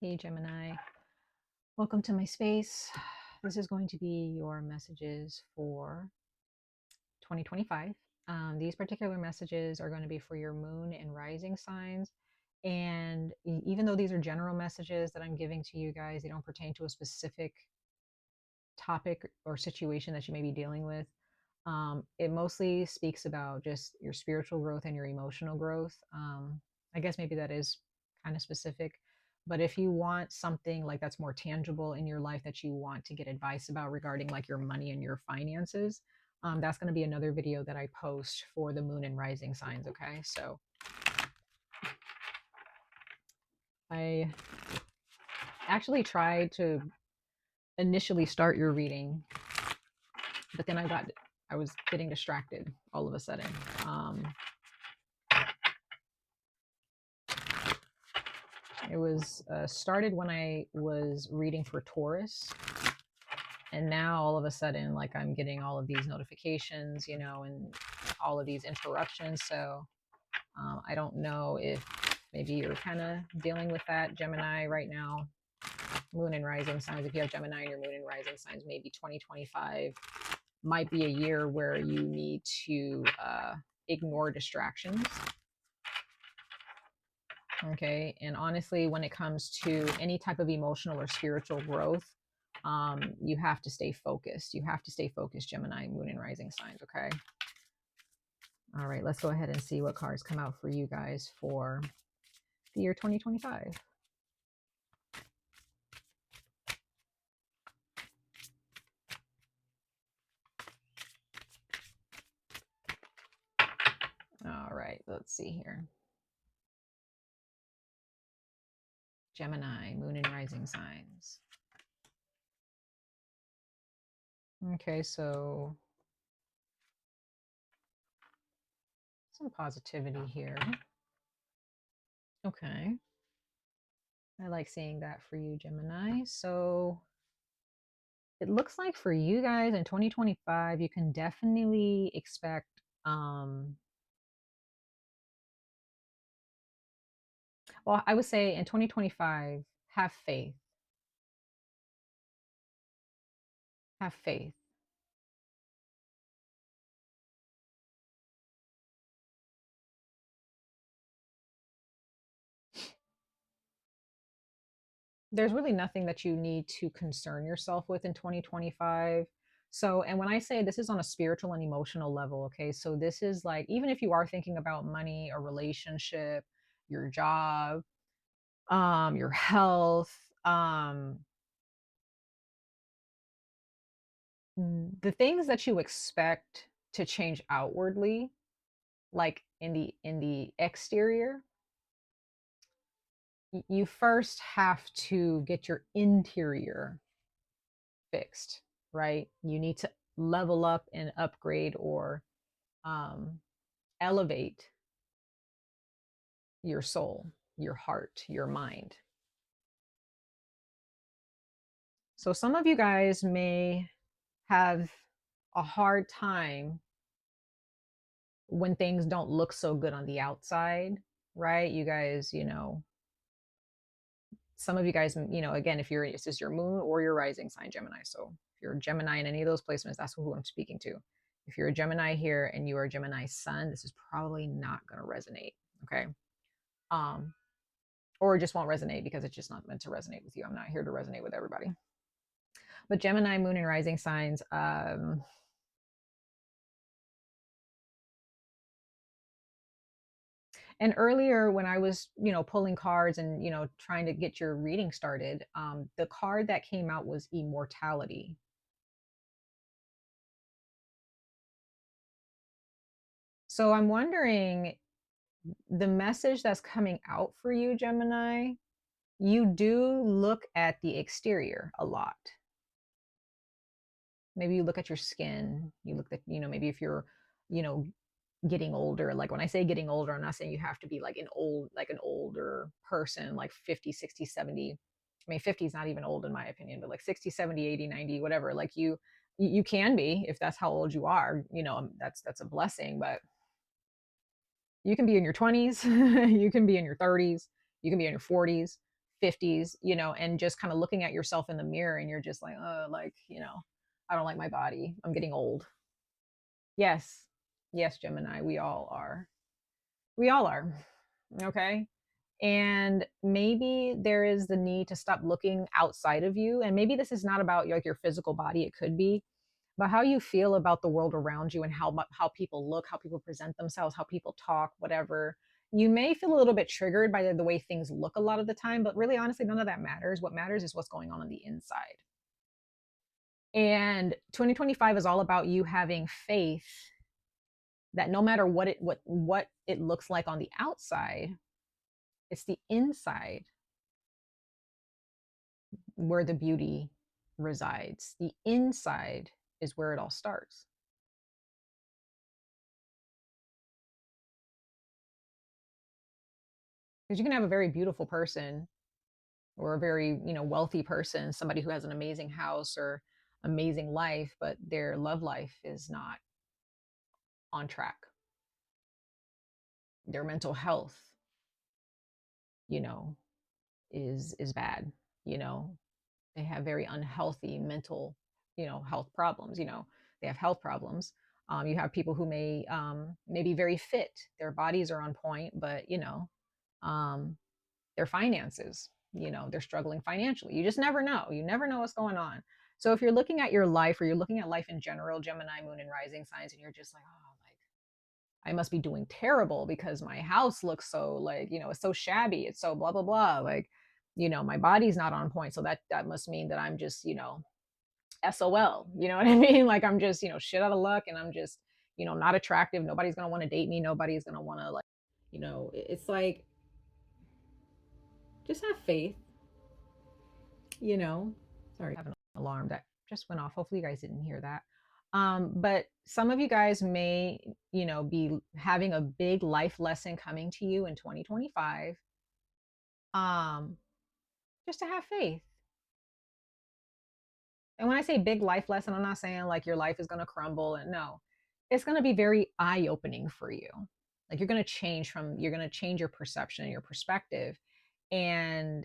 Hey Gemini, welcome to my space. This is going to be your messages for 2025. These particular messages are going to be for your moon and rising signs. And even though these are general messages that I'm giving to you guys, they don't pertain to a specific topic or situation that you may be dealing with. It mostly speaks about just your spiritual growth and your emotional growth. I guess maybe that is kind of specific. But if you want something like that's more tangible in your life that you want to get advice about regarding like your money and your finances, that's going to be another video that I post for the moon and rising signs. Okay. So I actually tried to initially start your reading, but then I was getting distracted all of a sudden. It was started when I was reading for Taurus, and now all of a sudden, like I'm getting all of these notifications, you know, and all of these interruptions. So I don't know if maybe you're kind of dealing with that, Gemini, right now. Moon and rising signs. If you have Gemini and your moon and rising signs, maybe 2025 might be a year where you need to ignore distractions. Okay. And honestly, when it comes to any type of emotional or spiritual growth, you have to stay focused. You have to stay focused, Gemini, moon and rising signs. Okay. All right. Let's go ahead and see what cards come out for you guys for the year 2025. All right. Let's see here. Gemini, moon and rising signs. Okay, so some positivity here. Okay. I like seeing that for you, Gemini. So it looks like for you guys in 2025, you can definitely expect well, I would say in 2025, have faith. Have faith. There's really nothing that you need to concern yourself with in 2025. So, and when I say this is on a spiritual and emotional level, okay, so this is like, even if you are thinking about money, a relationship, your job, your health, the things that you expect to change outwardly, like in the exterior, you first have to get your interior fixed, right? You need to level up and upgrade or um, elevate your soul, your heart, your mind. So some of you guys may have a hard time when things don't look so good on the outside, right? You guys, you know, some of you guys, you know, again, if you're, this is your moon or your rising sign, Gemini. So if you're a Gemini in any of those placements, that's who I'm speaking to. If you're a Gemini here and you are a Gemini sun, this is probably not going to resonate. Okay. Or it just won't resonate because it's just not meant to resonate with you. I'm not here to resonate with everybody. But Gemini, moon and rising signs, and earlier when I was, you know, pulling cards and, you know, trying to get your reading started, the card that came out was immortality. So I'm wondering, the message that's coming out for you, Gemini, you do look at the exterior a lot. Maybe you look at your skin, you look at, you know, maybe if you're, you know, getting older, like when I say getting older, I'm not saying you have to be like an older person, like 50, 60, 70. I mean, 50 is not even old in my opinion, but like 60, 70, 80, 90, whatever. Like you can be, if that's how old you are, you know, that's a blessing, but you can be in your 20s, you can be in your 30s, you can be in your 40s, 50s, you know, and just kind of looking at yourself in the mirror and you're just like, like, you know, I don't like my body. I'm getting old. Yes. Yes, Gemini, we all are. We all are. Okay. And maybe there is the need to stop looking outside of you. And maybe this is not about like your physical body, it could be, but how you feel about the world around you and how people look, how people present themselves, how people talk, whatever. You may feel a little bit triggered by the way things look a lot of the time, but really honestly, none of that matters. What matters is what's going on the inside. And 2025 is all about you having faith that no matter what it looks like on the outside, it's the inside where the beauty resides. The inside is where it all starts. Because you can have a very beautiful person or a very, you know, wealthy person, somebody who has an amazing house or amazing life, but their love life is not on track. Their mental health, you know, is bad, you know. They have very unhealthy mental, you know, health problems, you know. They have health problems. You have people who may be very fit. Their bodies are on point, but you know, um, their finances, you know, they're struggling financially. You just never know. You never know what's going on. So if you're looking at your life or you're looking at life in general, Gemini, Moon, and Rising signs, and you're just like, oh, like I must be doing terrible because my house looks so like, you know, it's so shabby. It's so blah, blah, blah. Like, you know, my body's not on point. So that must mean that I'm just, you know, SOL. You know what I mean? Like I'm just, you know, shit out of luck and I'm just, you know, not attractive. Nobody's gonna want to date me. Nobody's gonna want to like, you know, it's like just have faith, you know. Sorry, I have an alarm that just went off. Hopefully you guys didn't hear that. But some of you guys may, you know, be having a big life lesson coming to you in 2025. Um, just to have faith. And when I say big life lesson, I'm not saying like your life is going to crumble. And no, it's going to be very eye opening for you. Like you're going to change your perception and your perspective. And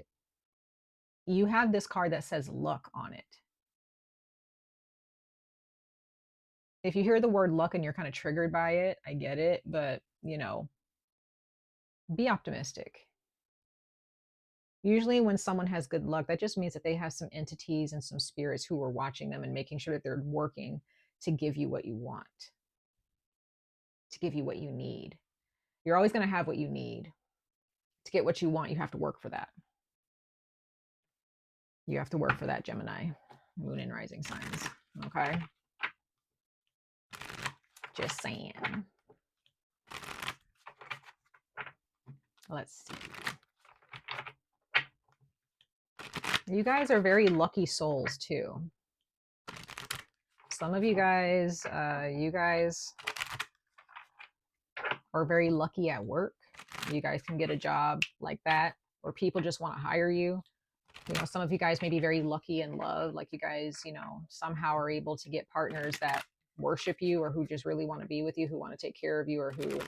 you have this card that says luck on it. If you hear the word luck and you're kind of triggered by it, I get it. But, you know, be optimistic. Usually, when someone has good luck, that just means that they have some entities and some spirits who are watching them and making sure that they're working to give you what you want, to give you what you need. You're always going to have what you need. To get what you want, you have to work for that. You have to work for that, Gemini, Moon and Rising signs. Okay? Just saying. Let's see. You guys are very lucky souls, too. Some of you guys are very lucky at work. You guys can get a job like that, or people just want to hire you. You know, some of you guys may be very lucky in love. Like you guys, you know, somehow are able to get partners that worship you or who just really want to be with you, who want to take care of you, or who,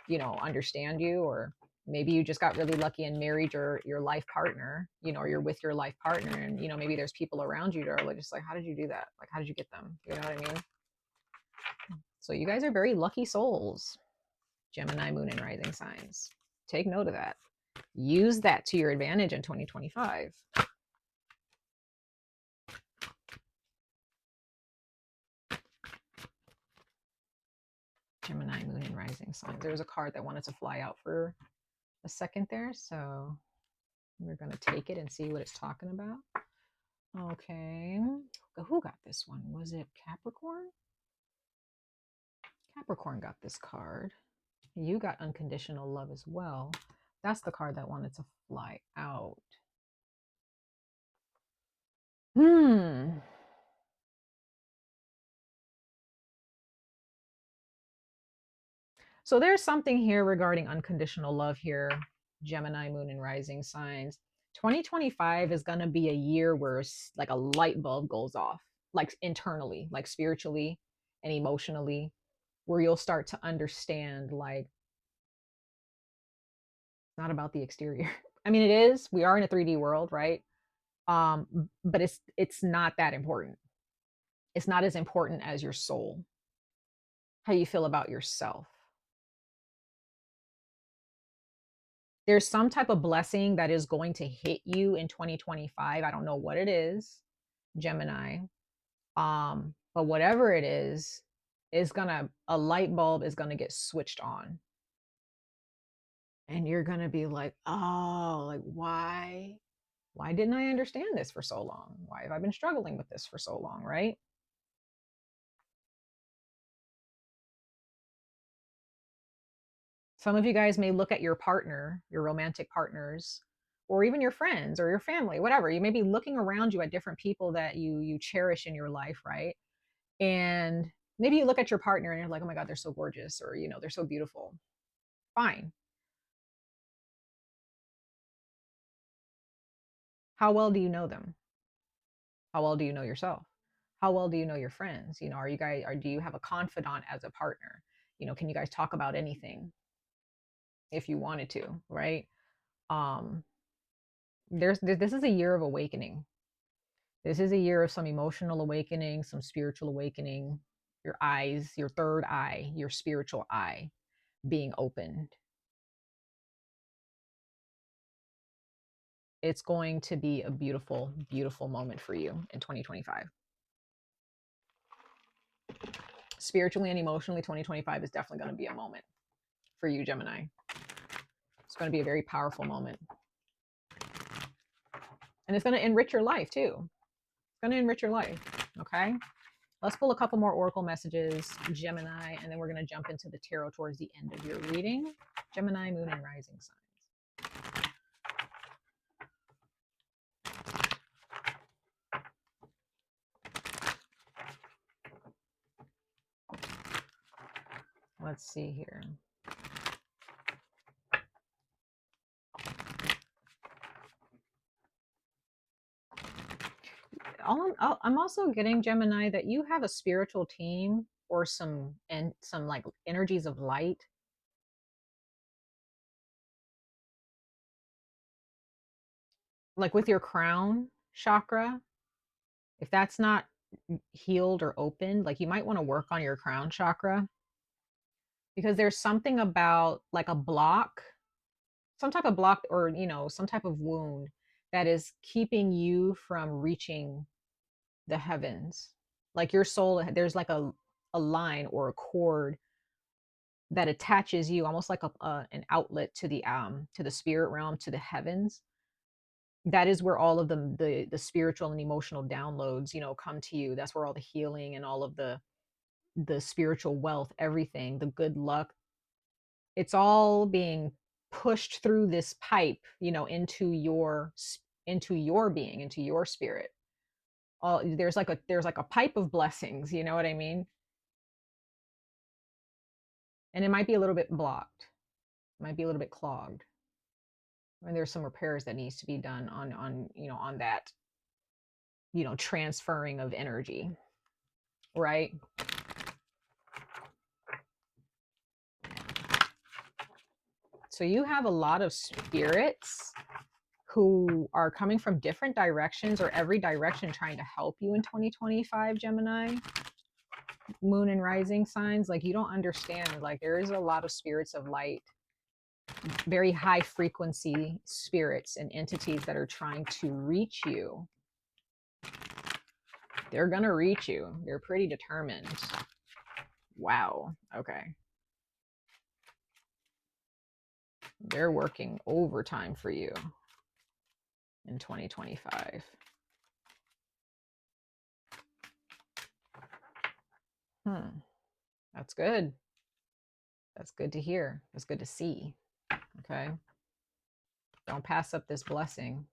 you know, understand you. Or maybe you just got really lucky and married your life partner, you know, or you're with your life partner. And, you know, maybe there's people around you that are like, just like, how did you do that? Like, how did you get them? You know what I mean? So you guys are very lucky souls. Gemini, Moon, and Rising signs. Take note of that. Use that to your advantage in 2025. Gemini, Moon, and Rising signs. There was a card that wanted to fly out for a second there, so we're going to take it and see what it's talking about. Okay. Who got this one? Was it Capricorn? Capricorn got this card. You got unconditional love as well. That's the card that wanted to fly out. So there's something here regarding unconditional love here, Gemini, Moon, and Rising signs. 2025 is going to be a year where like a light bulb goes off, like internally, like spiritually and emotionally, where you'll start to understand like it's not about the exterior. I mean, it is. We are in a 3D world, right? But it's not that important. It's not as important as your soul, how you feel about yourself. There's some type of blessing that is going to hit you in 2025. I don't know what it is, Gemini. But whatever it is gonna a light bulb is gonna get switched on. And you're gonna be like, oh, like why? Why didn't I understand this for so long? Why have I been struggling with this for so long, right? Some of you guys may look at your partner, your romantic partners, or even your friends or your family, whatever. You may be looking around you at different people that you cherish in your life, right? And maybe you look at your partner and you're like, oh my God, they're so gorgeous, or they're so beautiful. Fine. How well do you know them? How well do you know yourself? How well do you know your friends? Are you guys, or do you have a confidant as a partner? Can you guys talk about anything if you wanted to, right? Um, this is a year of awakening. This is a year of some emotional awakening, some spiritual awakening. Your eyes, your third eye, your spiritual eye being opened. It's going to be a beautiful, beautiful moment for you in 2025. Spiritually and emotionally, 2025 is definitely going to be a moment for you, Gemini. It's going to be a very powerful moment. And it's going to enrich your life too. It's going to enrich your life. Okay. Let's pull a couple more oracle messages, Gemini, and then we're going to jump into the tarot towards the end of your reading. Gemini, Moon, and Rising signs. Let's see here. I'm also getting, Gemini, that you have a spiritual team or some like energies of light, like with your crown chakra. If that's not healed or opened, like you might want to work on your crown chakra, because there's something about like a block, some type of block, or some type of wound that is keeping you from reaching the heavens. Like your soul, there's like a line or a cord that attaches you, almost like an outlet to the spirit realm, to the heavens. That is where all of the spiritual and emotional downloads come to you. That's where all the healing and all of the spiritual wealth, everything, the good luck, it's all being pushed through this pipe, into your being, into your spirit. All there's like a pipe of blessings, you know what I mean? And it might be a little bit blocked, it might be a little bit clogged. I mean, there's some repairs that needs to be done on that, transferring of energy, right? So you have a lot of spirits who are coming from different directions, or every direction, trying to help you in 2025, Gemini, Moon and Rising signs. Like, you don't understand, like there is a lot of spirits of light, very high frequency spirits and entities that are trying to reach you. They're gonna reach you. They're pretty determined. Wow. Okay. They're working overtime for you in 2025. That's good. That's good to hear. That's good to see. Okay. Don't pass up this blessing.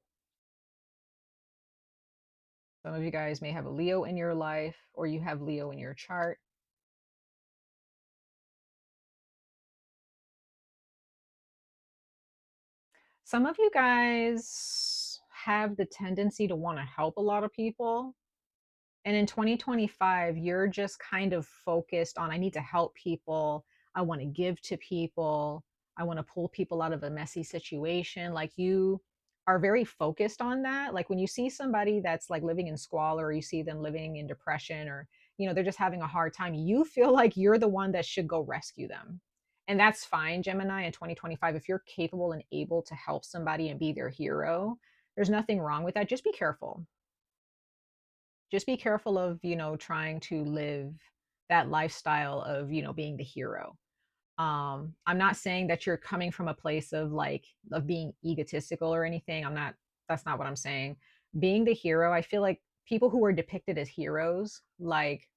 Some of you guys may have a Leo in your life, or you have Leo in your chart. Some of you guys have the tendency to want to help a lot of people. And in 2025, you're just kind of focused on, I need to help people. I want to give to people. I want to pull people out of a messy situation. Like you are very focused on that. Like when you see somebody that's like living in squalor, or you see them living in depression, or they're just having a hard time, you feel like you're the one that should go rescue them. And that's fine, Gemini, in 2025. If you're capable and able to help somebody and be their hero, there's nothing wrong with that. Just be careful. Just be careful of, trying to live that lifestyle of, being the hero. I'm not saying that you're coming from a place of like of being egotistical or anything. That's not what I'm saying. Being the hero, I feel like people who are depicted as heroes, like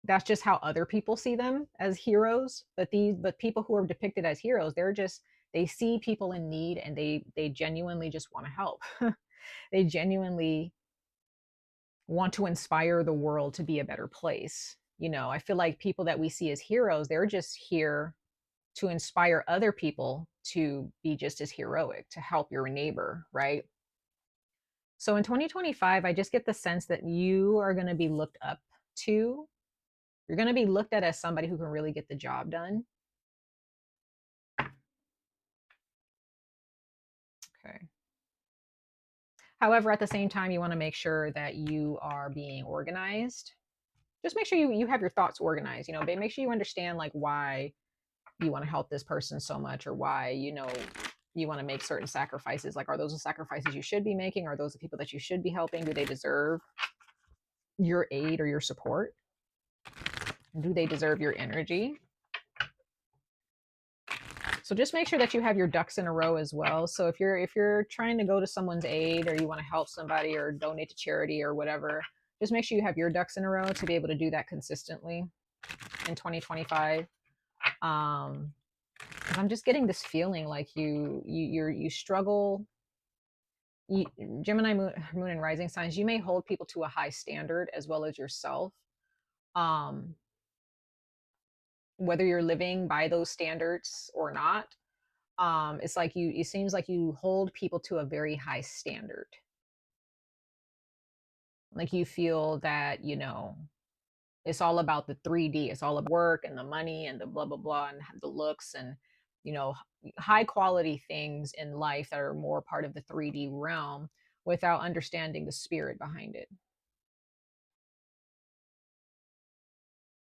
that's just how other people see them, as heroes. But people who are depicted as heroes, they see people in need, and they genuinely just want to help. They genuinely want to inspire the world to be a better place. I feel like people that we see as heroes, they're just here to inspire other people to be just as heroic, to help your neighbor, right? So in 2025, I just get the sense that you are going to be looked up to. You're going to be looked at as somebody who can really get the job done. Okay. However, at the same time, you want to make sure that you are being organized. Just make sure you have your thoughts organized, but make sure you understand like why you want to help this person so much, or why, you want to make certain sacrifices. Like, are those the sacrifices you should be making? Are those the people that you should be helping? Do they deserve your aid or your support? Do they deserve your energy? So just make sure that you have your ducks in a row as well. So if you're trying to go to someone's aid, or you want to help somebody or donate to charity or whatever, just make sure you have your ducks in a row to be able to do that consistently in 2025. I'm just getting this feeling like you struggle. Gemini moon and rising signs, you may hold people to a high standard as well as yourself. Um, Whether you're living by those standards or not, it's like it seems like you hold people to a very high standard. Like you feel that, it's all about the 3D. It's all about work and the money and the blah, blah, blah, and the looks and, you know, high quality things in life that are more part of the 3D realm, without understanding the spirit behind it.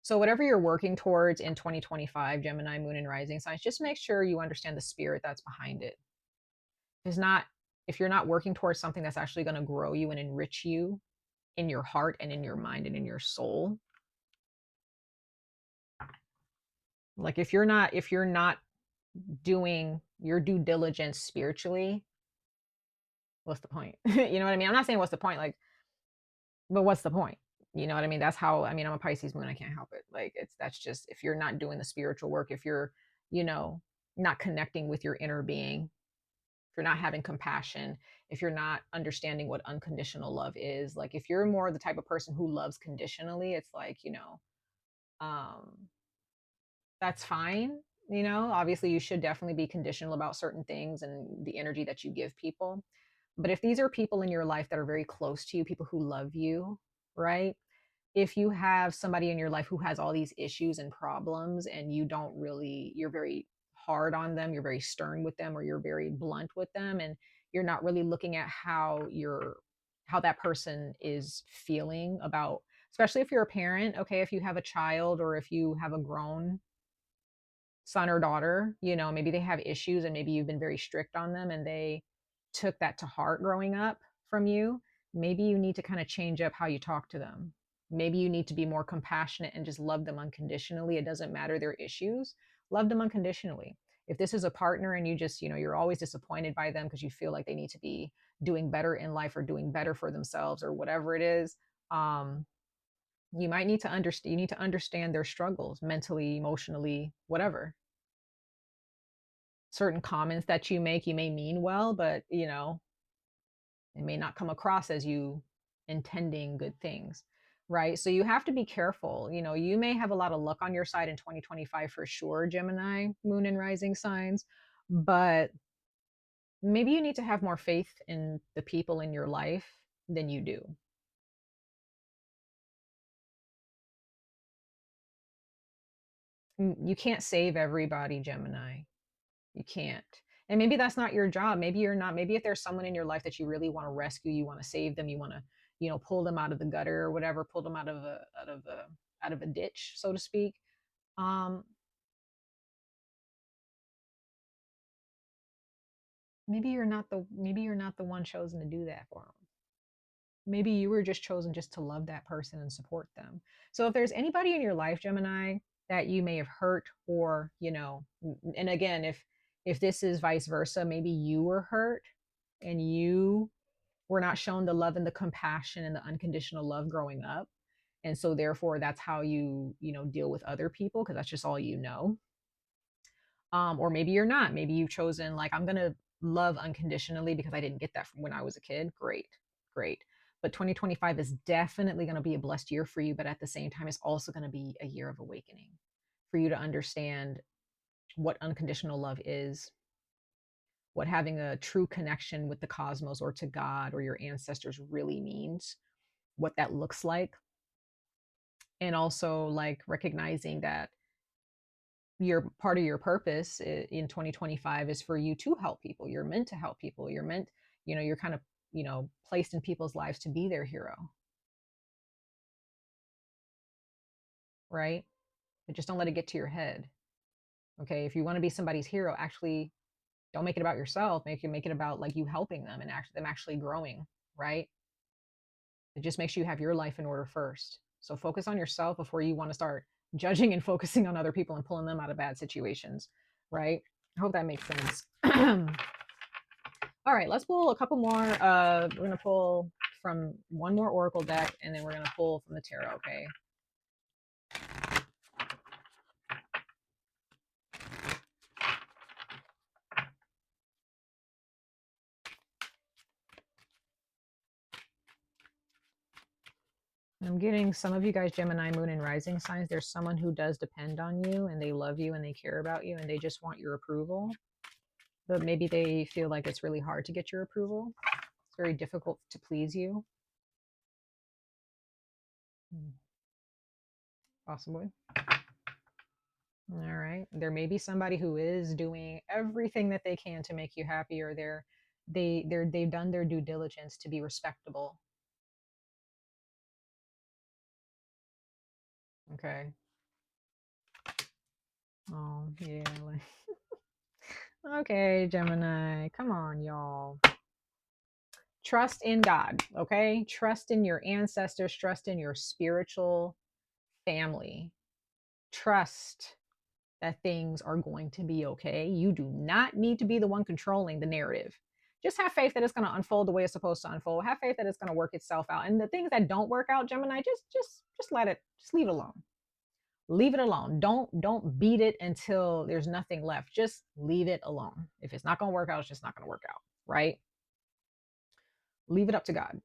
So, whatever you're working towards in 2025, Gemini, Moon, and Rising signs, just make sure you understand the spirit that's behind it. It's not, if you're not working towards something that's actually going to grow you and enrich you in your heart and in your mind and in your soul, like if you're not doing your due diligence spiritually, what's the point? You know what I mean? I'm not saying what's the point, like, but what's the point? You know what I mean? That's how, I mean, I'm a Pisces moon. I can't help it. Like, that's just, if you're not doing the spiritual work, if you're, you know, not connecting with your inner being, if you're not having compassion, if you're not understanding what unconditional love is, like, if you're more the type of person who loves conditionally, it's like, um, that's fine. Obviously, you should definitely be conditional about certain things and the energy that you give people. But if these are people in your life that are very close to you, people who love you, right? If you have somebody in your life who has all these issues and problems, and you're very hard on them, you're very stern with them, or you're very blunt with them, and you're not really looking at how that person is feeling about, especially if you're a parent, okay, if you have a child or if you have a grown son or daughter, maybe they have issues and maybe you've been very strict on them and they took that to heart growing up from you. Maybe you need to kind of change up how you talk to them. Maybe you need to be more compassionate and just love them unconditionally. It doesn't matter their issues. Love them unconditionally. If this is a partner and you just, you're always disappointed by them because you feel like they need to be doing better in life or doing better for themselves or whatever it is, you might need to understand, you need to understand their struggles mentally, emotionally, whatever. Certain comments that you make, you may mean well, but it may not come across as you intending good things, right? So you have to be careful. You may have a lot of luck on your side in 2025 for sure, Gemini, moon and rising signs, but maybe you need to have more faith in the people in your life than you do. You can't save everybody, Gemini. You can't. And maybe that's not your job. Maybe you're not. Maybe if there's someone in your life that you really want to rescue, you want to save them, you want to, pull them out of the gutter or whatever, pull them out of a ditch, so to speak. Um, maybe you're not the one chosen to do that for them. Maybe you were just chosen just to love that person and support them. So if there's anybody in your life, Gemini, that you may have hurt, or, and again, if this is vice versa, maybe you were hurt and you were not shown the love and the compassion and the unconditional love growing up. And so therefore that's how you deal with other people, because that's just all you know. Or maybe you're not. Maybe you've chosen, like, I'm gonna love unconditionally because I didn't get that from when I was a kid. Great, great. But 2025 is definitely going to be a blessed year for you. But at the same time, it's also going to be a year of awakening for you to understand what unconditional love is, what having a true connection with the cosmos or to God or your ancestors really means, what that looks like. And also, like, recognizing that your part of your purpose in 2025 is for you to help people. You're meant to help people. You're meant, you're kind of, placed in people's lives to be their hero, right? But just don't let it get to your head. Okay. If you want to be somebody's hero, actually don't make it about yourself. Make it about, like, you helping them and them actually growing, right? It just makes you have your life in order first. So focus on yourself before you want to start judging and focusing on other people and pulling them out of bad situations, right? I hope that makes sense. All right, let's pull a couple more. We're going to pull from one more oracle deck, and then we're going to pull from the tarot, okay? I'm getting some of you guys, Gemini, Moon, and Rising signs. There's someone who does depend on you, and they love you, and they care about you, and they just want your approval. But maybe they feel like it's really hard to get your approval. It's very difficult to please you. Possibly. All right. There may be somebody who is doing everything that they can to make you happy, or they've done their due diligence to be respectable. Okay. Oh, yeah. Okay, Gemini. Come on, y'all. Trust in God, okay? Trust in your ancestors, trust in your spiritual family. Trust that things are going to be okay. You do not need to be the one controlling the narrative. Just have faith that it's going to unfold the way it's supposed to unfold. Have faith that it's going to work itself out. And the things that don't work out, Gemini, just let it, just leave it alone. Leave it alone. Don't beat it until there's nothing left. Just leave it alone. If it's not going to work out, it's just not going to work out, right? Leave it up to God.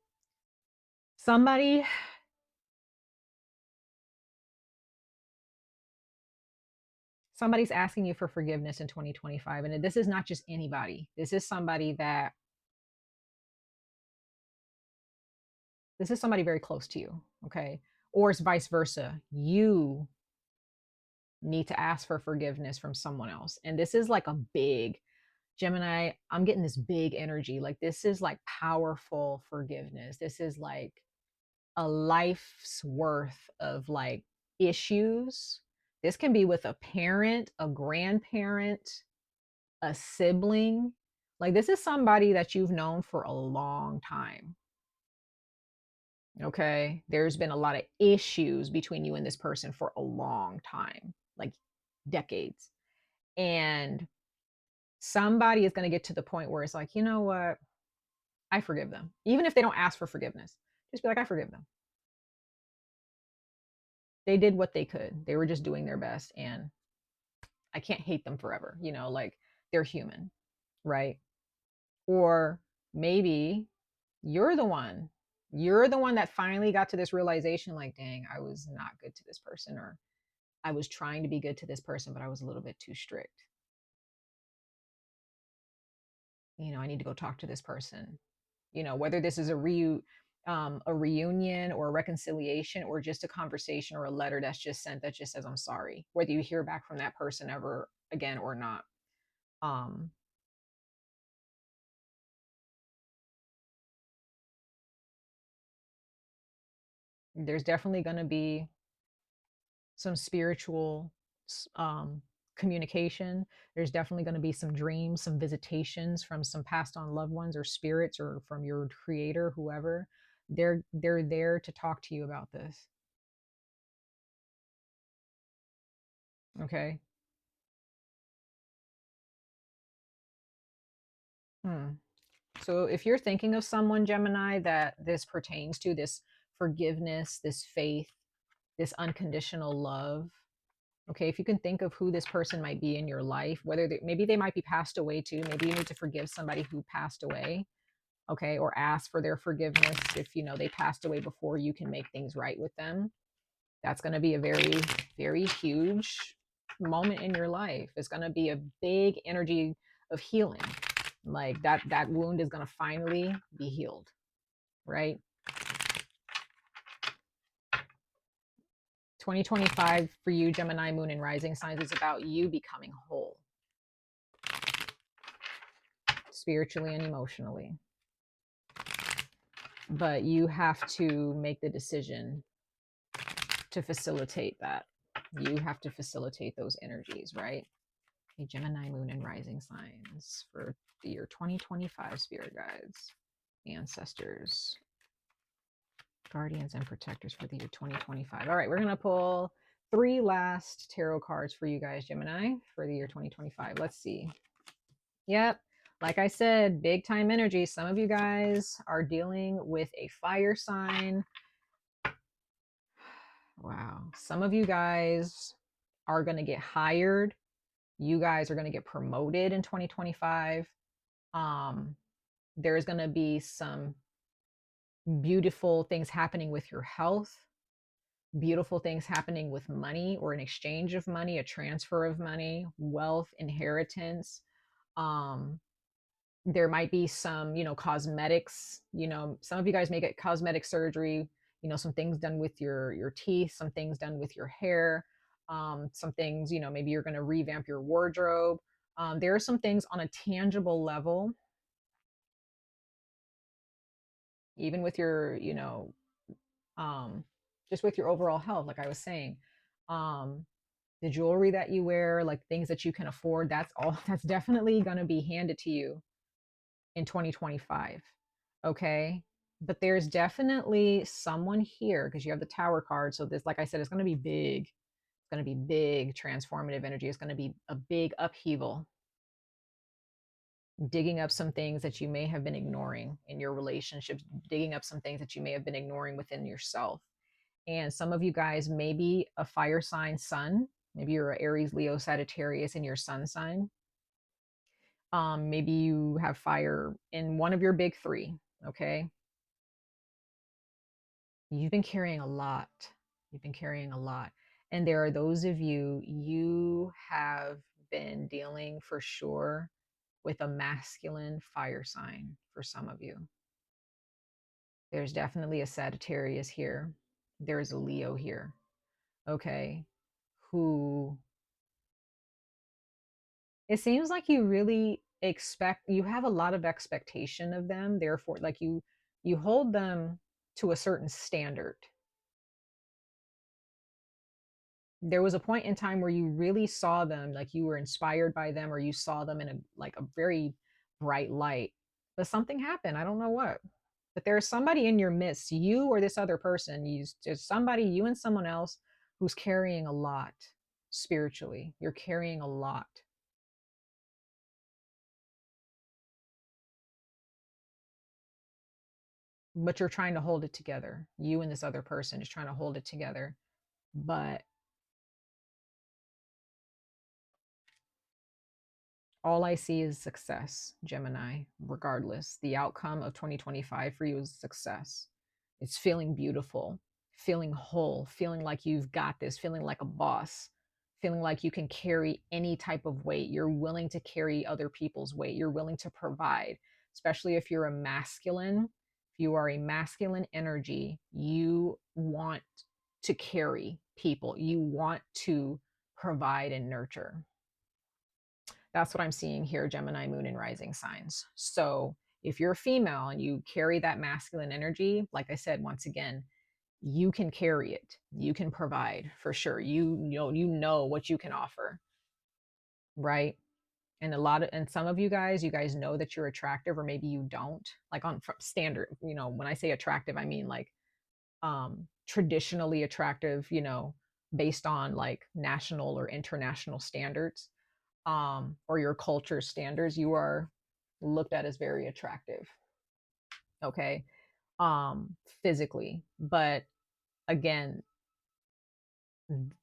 Somebody's asking you for forgiveness in 2025, and this is not just anybody. This is somebody very close to you, okay? Or it's vice versa. You need to ask for forgiveness from someone else. And this is like a big, Gemini, I'm getting this big energy. Like, this is like powerful forgiveness. This is like a life's worth of, like, issues. This can be with a parent, a grandparent, a sibling. Like, this is somebody that you've known for a long time. Okay. There's been a lot of issues between you and this person for a long time, like decades. And somebody is going to get to the point where it's like, you know what? I forgive them. Even if they don't ask for forgiveness, just be like, I forgive them. They did what they could. They were just doing their best. And I can't hate them forever. Like, they're human, right? Or maybe you're the one. You're the one that finally got to this realization, like, dang, I was not good to this person, or I was trying to be good to this person, but I was a little bit too strict. I need to go talk to this person. Whether this is a reunion or a reconciliation, or just a conversation or a letter that's just sent that just says I'm sorry, whether you hear back from that person ever again or not. um there's definitely going to be some spiritual communication. There's definitely going to be some dreams, some visitations from some passed on loved ones or spirits, or from your creator, whoever. They're there to talk to you about this. Okay. Hmm. So if you're thinking of someone, Gemini, that this pertains to, this forgiveness, this faith, this unconditional love, okay, if you can think of who this person might be in your life, whether maybe they might be passed away too, maybe you need to forgive somebody who passed away, okay, or ask for their forgiveness if you know they passed away before you can make things right with them. That's going to be a very, very huge moment in your life. It's going to be a big energy of healing. Like that wound is going to finally be healed, right? 2025 for you, Gemini, Moon, and Rising signs is about you becoming whole, spiritually and emotionally. But you have to make the decision to facilitate that. You have to facilitate those energies, right? A Gemini, Moon, and Rising signs for the year 2025, spirit guides, ancestors, guardians, and protectors for the year 2025. All right, we're going to pull 3 last tarot cards for you guys, Gemini, for the year 2025. Let's see. Yep. Like I said, big time energy. Some of you guys are dealing with a fire sign. Wow. Some of you guys are going to get hired. You guys are going to get promoted in 2025. There's going to be some beautiful things happening with your health, beautiful things happening with money, or an exchange of money, a transfer of money, wealth, inheritance. Um, there might be some, cosmetics. Some of you guys may get cosmetic surgery, some things done with your teeth, some things done with your hair, some things, maybe you're going to revamp your wardrobe. There are some things on a tangible level, even with your, um, just with your overall health, like I was saying. Um, the jewelry that you wear, like things that you can afford, that's all, that's definitely going to be handed to you in 2025. Okay. But there's definitely someone here, because you have the Tower card. So this, like I said, it's going to be big. It's going to be big transformative energy. It's going to be a big upheaval, digging up some things that you may have been ignoring in your relationships, digging up some things that you may have been ignoring within yourself. And some of you guys may be a fire sign sun. Maybe you're a Aries, Leo, Sagittarius in your sun sign. Maybe you have fire in one of your big 3. Okay. You've been carrying a lot. You've been carrying a lot. And there are those of you, you have been dealing for sure with a masculine fire sign for some of you. There's definitely a Sagittarius here. There's a Leo here. Okay. Who, it seems like you really expect, you have a lot of expectation of them. Therefore, like you hold them to a certain standard. There was a point in time where you really saw them, like you were inspired by them, or you saw them in a very bright light. But something happened. I don't know what. But there's somebody in your midst, you or this other person, there's somebody, you and someone else, who's carrying a lot spiritually. You're carrying a lot. But you're trying to hold it together. You and this other person is trying to hold it together. But all I see is success, Gemini, regardless. The outcome of 2025 for you is success. It's feeling beautiful, feeling whole, feeling like you've got this, feeling like a boss, feeling like you can carry any type of weight. You're willing to carry other people's weight. You're willing to provide, especially if you're a masculine. If you are a masculine energy, you want to carry people, you want to provide and nurture. That's what I'm seeing here, Gemini Moon and Rising signs. So if you're a female and you carry that masculine energy, like I said, once again, you can carry it. You can provide for sure. You know what you can offer, right? And and some of you guys know that you're attractive, or maybe you don't. Like on from standard, when I say attractive, I mean like traditionally attractive, based on like national or international standards, or your culture standards. You are looked at as very attractive, okay, physically. But again,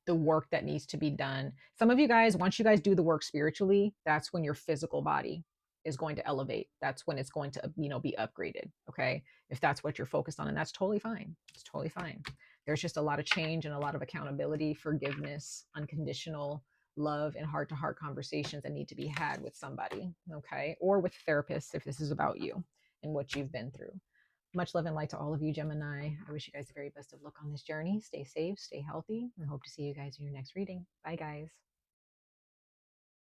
the work that needs to be done. Some of you guys, once you guys do the work spiritually, that's when your physical body is going to elevate. That's when it's going to, be upgraded. Okay. If that's what you're focused on, and that's totally fine. It's totally fine. There's just a lot of change and a lot of accountability, forgiveness, unconditional love, and heart to heart conversations that need to be had with somebody. Okay. Or with therapists if this is about you and what you've been through. Much love and light to all of you, Gemini. I wish you guys the very best of luck on this journey. Stay safe, stay healthy, and hope to see you guys in your next reading. Bye, guys.